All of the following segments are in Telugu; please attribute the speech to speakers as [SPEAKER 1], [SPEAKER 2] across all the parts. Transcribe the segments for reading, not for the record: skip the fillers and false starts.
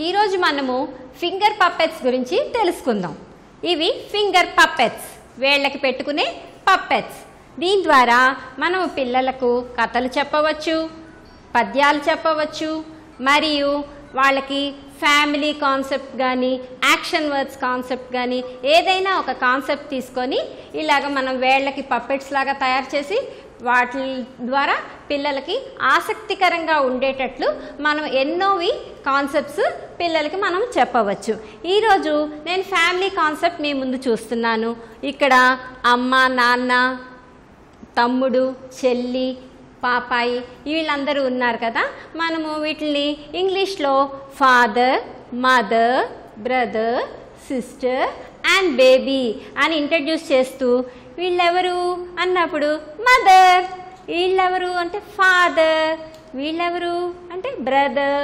[SPEAKER 1] ఈరోజు మనము ఫింగర్ పప్పెట్స్ గురించి తెలుసుకుందాం. ఇవి ఫింగర్ పప్పెట్స్, వేళ్ళకి పెట్టుకునే పప్పెట్స్. దీని ద్వారా మనము పిల్లలకు కథలు చెప్పవచ్చు, పద్యాలు చెప్పవచ్చు, మరియు వాళ్ళకి ఫ్యామిలీ కాన్సెప్ట్ కానీ యాక్షన్ వర్డ్స్ కాన్సెప్ట్ కానీ ఏదైనా ఒక కాన్సెప్ట్ తీసుకొని ఇలాగ మనం వేళ్ళకి పప్పెట్స్ లాగా తయారు చేసి వాటి ద్వారా పిల్లలకి ఆసక్తికరంగా ఉండేటట్లు మనం ఎన్నోవి కాన్సెప్ట్స్ పిల్లలకి మనం చెప్పవచ్చు. ఈరోజు నేను ఫ్యామిలీ కాన్సెప్ట్ మీ ముందు చూస్తున్నాను. ఇక్కడ అమ్మ, నాన్న, తమ్ముడు, చెల్లి, పాపాయి వీళ్ళందరూ ఉన్నారు కదా. మనము వీటిని ఇంగ్లీష్లో father, mother, brother, sister and baby అని ఇంట్రడ్యూస్ చేస్తూ వీళ్ళెవరు అన్నప్పుడు మదర్, వీళ్ళెవరు అంటే ఫాదర్, వీళ్ళెవరు అంటే బ్రదర్,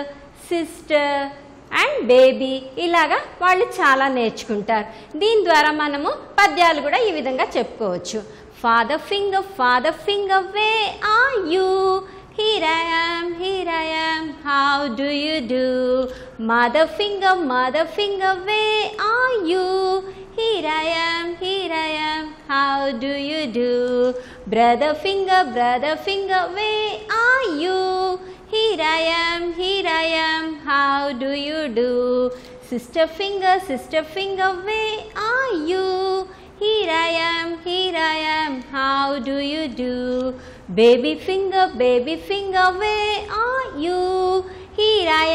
[SPEAKER 1] సిస్టర్ అండ్ బేబీ, ఇలాగా వాళ్ళు చాలా నేర్చుకుంటారు. దీని ద్వారా మనము పద్యాలు కూడా ఈ విధంగా చెప్పుకోవచ్చు. Father finger, where are you? Here I am, how do you do? Mother finger, where are you? Here I am, how do you do? Brother finger, where are you? Here I am, how do you do? Sister finger, where are you? Here I am, how do you do? Baby finger, where are you? Here I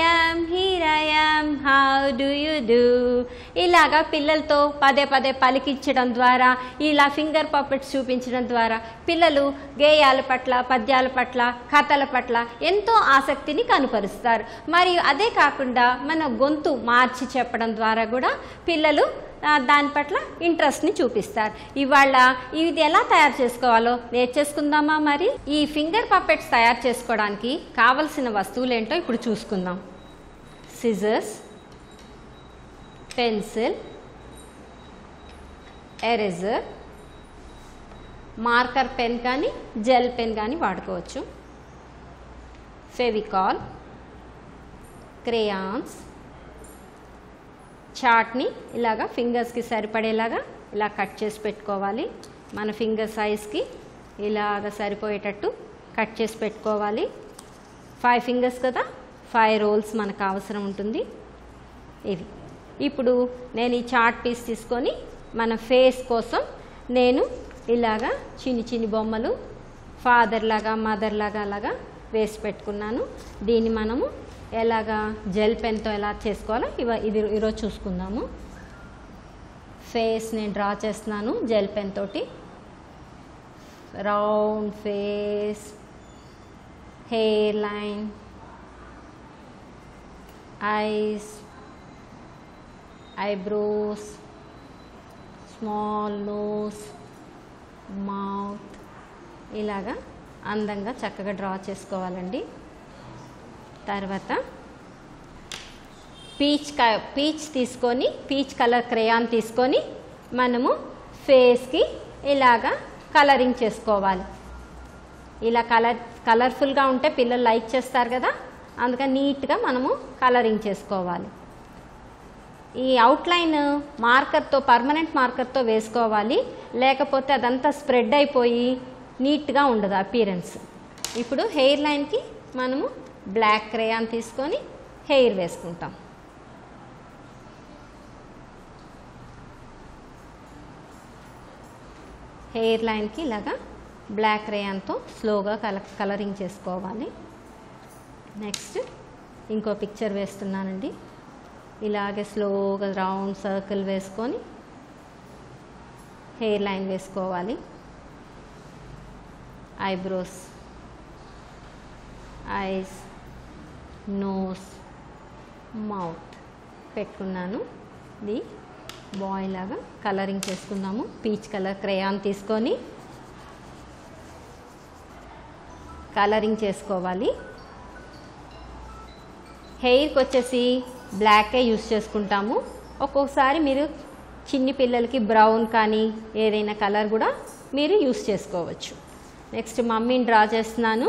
[SPEAKER 1] am, how do you do? ఇలాగా పిల్లలతో పదే పదే పలికించడం ద్వారా, ఇలా ఫింగర్ పప్పెట్స్ చూపించడం ద్వారా పిల్లలు గేయాల పట్ల, పద్యాల పట్ల, కథల పట్ల ఎంతో ఆసక్తిని కనుపరుస్తారు. మరియు అదే కాకుండా మన గొంతు మార్చి చెప్పడం ద్వారా కూడా పిల్లలు దాని పట్ల ఇంట్రెస్ట్ని చూపిస్తారు. ఇవాళ ఇది ఎలా తయారు చేసుకోవాలో నేర్చేసుకుందామా? మరి ఈ ఫింగర్ పప్పెట్స్ తయారు చేసుకోవడానికి కావలసిన వస్తువులు ఏంటో ఇప్పుడు చూసుకుందాం. Scissors, pencil, eraser, marker pen కానీ జెల్ పెన్ కానీ వాడుకోవచ్చు, ఫెవికాల్, క్రేయాన్స్, చార్ట్ని ఇలాగా ఫింగర్స్కి సరిపడేలాగా ఇలా కట్ చేసి పెట్టుకోవాలి. మన ఫింగర్ సైజ్కి ఇలాగ సరిపోయేటట్టు కట్ చేసి పెట్టుకోవాలి. 5 ఫింగర్స్ కదా, 5 రోల్స్ మనకు అవసరం ఉంటుంది. ఇవి ఇప్పుడు నేను ఈ చార్ట్ పీస్ తీసుకొని మన ఫేస్ కోసం నేను ఇలాగా చిన్ని బొమ్మలు ఫాదర్ లాగా, మదర్ లాగా అలాగా వేసి పెట్టుకున్నాను. దీన్ని మనము ఎలాగా జెల్ పెన్తో ఎలా చేసుకోవాలో ఈరోజు చూసుకుందాము. ఫేస్ నేను డ్రా చేస్తున్నాను జెల్ పెన్ తోటి. Round face, hair line, eyes, eyebrows, small nose, mouth, ఇలాగా అందంగా చక్కగా డ్రా చేసుకోవాలండి. తర్వాత పీచ్ తీసుకొని, పీచ్ కలర్ క్రేయాన్ తీసుకొని మనము ఫేస్కి ఇలాగా కలరింగ్ చేసుకోవాలి. ఇలా కలర్ఫుల్గా ఉంటే పిల్లలు లైక్ చేస్తారు కదా, అందుకని నీట్గా మనము కలరింగ్ చేసుకోవాలి. ఈ అవుట్లైన్ మార్కర్తో, పర్మనెంట్ మార్కర్తో వేసుకోవాలి, లేకపోతే అదంతా స్ప్రెడ్ అయిపోయి నీట్గా ఉండదు అపీరెన్స్. ఇప్పుడు హెయిర్ లైన్కి మనము బ్లాక్ క్రేయాన్ తీసుకొని హెయిర్ వేసుకుంటాం. హెయిర్ లైన్కి ఇలాగా బ్లాక్ క్రేయాన్తో స్లోగా కలరింగ్ చేసుకోవాలి. నెక్స్ట్ ఇంకో పిక్చర్ వేస్తున్నానండి. ఇలాగే స్లోగా రౌండ్ సర్కిల్ వేసుకొని హెయిర్ లైన్ వేసుకోవాలి. ఐబ్రోస్, ఐస్, నోస్, మౌత్ పెట్టుకున్నాను. ఇది బాయ్ లాగా కలరింగ్ చేసుకుందాము. పీచ్ కలర్ క్రేయాన్ తీసుకొని కలరింగ్ చేసుకోవాలి. హెయిర్కి వచ్చేసి బ్లాకే యూస్ చేసుకుంటాము. ఒక్కొక్కసారి మీరు చిన్ని పిల్లలకి బ్రౌన్ కానీ ఏదైనా కలర్ కూడా మీరు యూస్ చేసుకోవచ్చు. నెక్స్ట్ మమ్మీని డ్రా చేస్తున్నాను.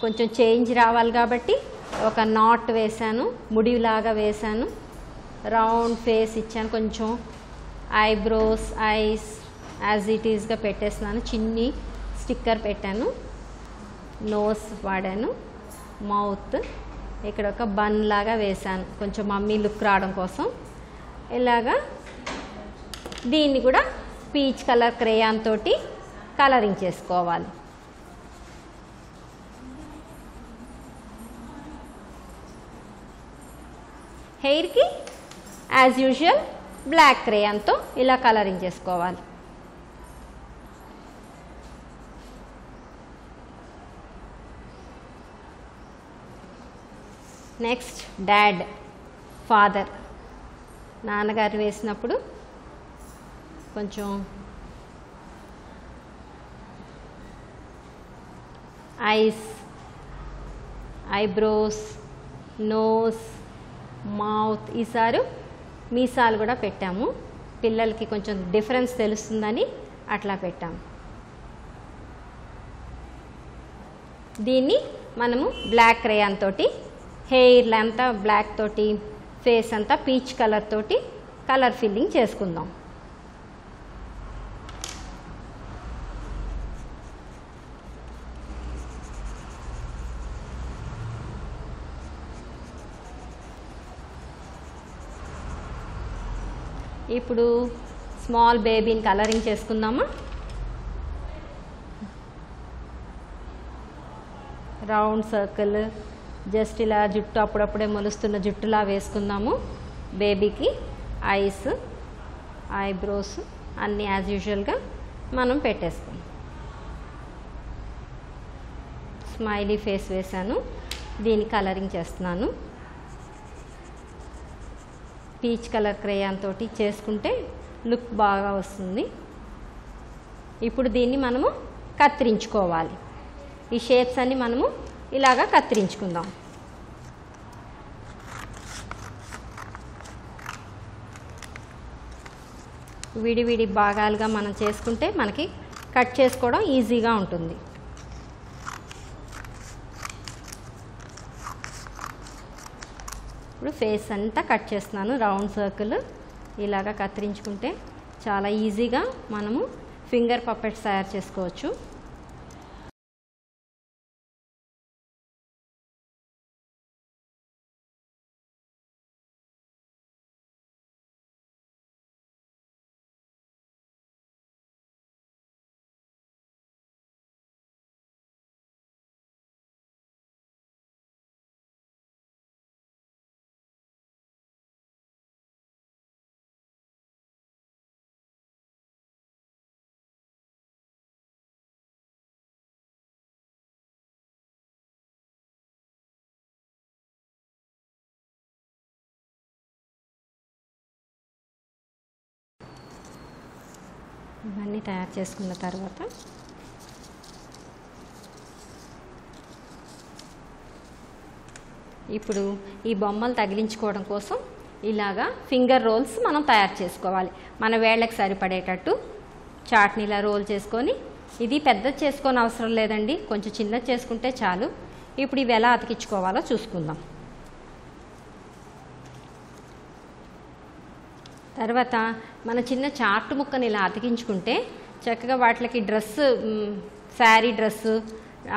[SPEAKER 1] కొంచెం చేంజ్ రావాలి కాబట్టి ఒక నాట్ వేసాను, ముడిలాగా వేసాను, రౌండ్ ఫేస్ ఇచ్చాను, కొంచెం ఐబ్రోస్ ఐస్ యాజ్ ఇట్ ఈస్గా పెట్టేస్తున్నాను, చిన్ని స్టిక్కర్ పెట్టాను, నోస్ వాడాను, మౌత్ ఇక్కడ ఒక బన్ లాగా వేసాను కొంచెం మమ్మీ లుక్ రావడం కోసం. ఇలాగా దీన్ని కూడా పీచ్ కలర్ క్రేయాన్ తోటి కలరింగ్ చేసుకోవాలి. హెయిర్కి యాజ్ యూజువల్ బ్లాక్ క్రేయాన్తో ఇలా కలరింగ్ చేసుకోవాలి. నెక్స్ట్ డాడ్, ఫాదర్, నాన్నగారు వేసినప్పుడు కొంచెం ఐస్, ఐబ్రోస్, నోస్, మౌత్, ఈసారి మీసాలు కూడా పెట్టాము, పిల్లలకి కొంచెం డిఫరెన్స్ తెలుస్తుందని అట్లా పెట్టాము. దీన్ని మనము బ్లాక్ క్రేయాన్ తోటి హెయిర్ అంతా బ్లాక్ తోటి, ఫేస్ అంతా పీచ్ కలర్ తోటి కలర్ ఫిల్లింగ్ చేసుకుందాం. ఇప్పుడు స్మాల్ బేబీని కలరింగ్ చేసుకుందామా. రౌండ్ సర్కిల్, జస్ట్ ఇలా జుట్టు అప్పుడప్పుడే మొలుస్తున్న జుట్టులా వేసుకుందాము. బేబీకి ఐస్, ఐబ్రోస్ అన్నీ యాజ్ యూజువల్గా మనం పెట్టేసుకుందాం. స్మైలీ ఫేస్ వేసాను, దీన్ని కలరింగ్ చేస్తున్నాను. పీచ్ కలర్ క్రేయాన్ తోటి చేసుకుంటే లుక్ బాగా వస్తుంది. ఇప్పుడు దీన్ని మనము కత్తిరించుకోవాలి. ఈ షేప్స్ అన్ని మనము ఇలాగా కత్తిరించుకుందాం. విడివిడి భాగాలుగా మనం చేసుకుంటే మనకి కట్ చేసుకోవడం ఈజీగా ఉంటుంది. ఇప్పుడు ఫేస్ అంతా కట్ చేస్తున్నాను, రౌండ్ సర్కిల్ ఇలాగా కత్తిరించుకుంటే చాలా ఈజీగా మనము ఫింగర్ పప్పెట్స్ తయారు చేసుకోవచ్చు. ఇవన్నీ తయారు చేసుకున్న తర్వాత ఇప్పుడు ఈ బొమ్మలు తగిలించుకోవడం కోసం ఇలాగా ఫింగర్ రోల్స్ మనం తయారు చేసుకోవాలి. మన వేళ్ళకి సరిపడేటట్టు చాట్ని ఇలా రోల్ చేసుకొని, ఇది పెద్దది చేసుకొని అవసరం లేదండి, కొంచెం చిన్నది చేసుకుంటే చాలు. ఇప్పుడు ఇవి ఎలా అతికించుకోవాలో చూసుకుందాం. తర్వాత మన చిన్న చార్ట్ ముక్కని ఇలా అతికించుకుంటే చక్కగా వాటికి డ్రెస్సు, శారీ డ్రెస్సు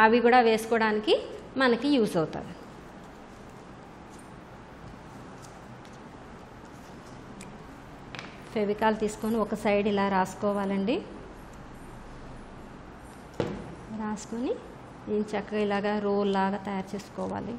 [SPEAKER 1] అవి కూడా వేసుకోవడానికి మనకి యూస్ అవుతుంది. ఫెవికాల్ తీసుకొని ఒక సైడ్ ఇలా రాసుకోవాలండి. రాసుకొని దీన్ని చక్కగా ఇలాగా రోల్ లాగా తయారు చేసుకోవాలి.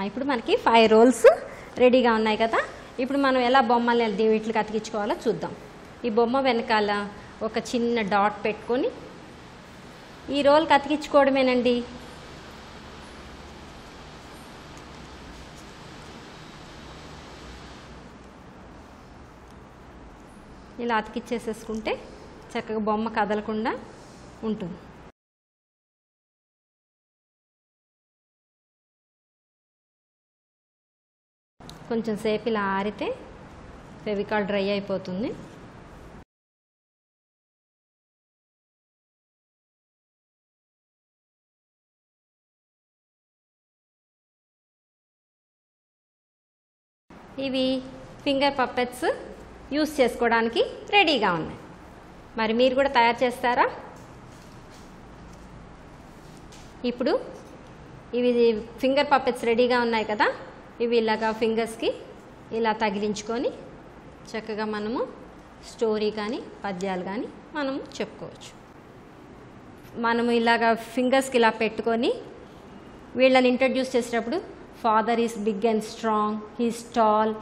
[SPEAKER 1] ఇప్పుడు మనకి 5 రోల్స్ రెడీగా ఉన్నాయి కదా. ఇప్పుడు మనం ఎలా బొమ్మల్ని వీటికి అతికించుకోవాలో చూద్దాం. ఈ బొమ్మ వెనకాల ఒక చిన్న డాట్ పెట్టుకొని ఈ రోల్కి అతికించుకోవడమేనండి. ఇలా అతికిచ్చేసేసుకుంటే చక్కగా బొమ్మ కదలకుండా ఉంటుంది. కొంచెం సేపు ఇలా ఆరితే ఫెవికాల్ డ్రై అయిపోతుంది. ఇవి ఫింగర్ పప్పెట్స్ యూస్ చేసుకోవడానికి రెడీగా ఉన్నాయి. మరి మీరు కూడా తయారు చేస్తారా? ఇప్పుడు ఇవి ఫింగర్ పప్పెట్స్ రెడీగా ఉన్నాయి కదా, ఇవి ఇలాగా ఫింగర్స్కి ఇలా తగిలించుకొని చక్కగా మనము స్టోరీ కానీ పద్యాలు కానీ మనము చెప్పుకోవచ్చు. మనము ఇలాగా ఫింగర్స్కి ఇలా పెట్టుకొని వీళ్ళని ఇంట్రడ్యూస్ చేసేటప్పుడు father is big and strong, he's tall,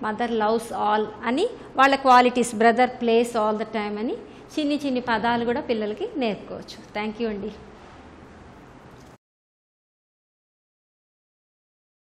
[SPEAKER 1] mother loves all అని వాళ్ళ qualities, brother plays all the time అని చిన్ని చిన్ని పదాలు కూడా పిల్లలకి నేర్పుకోవచ్చు. థ్యాంక్ యూ అండి.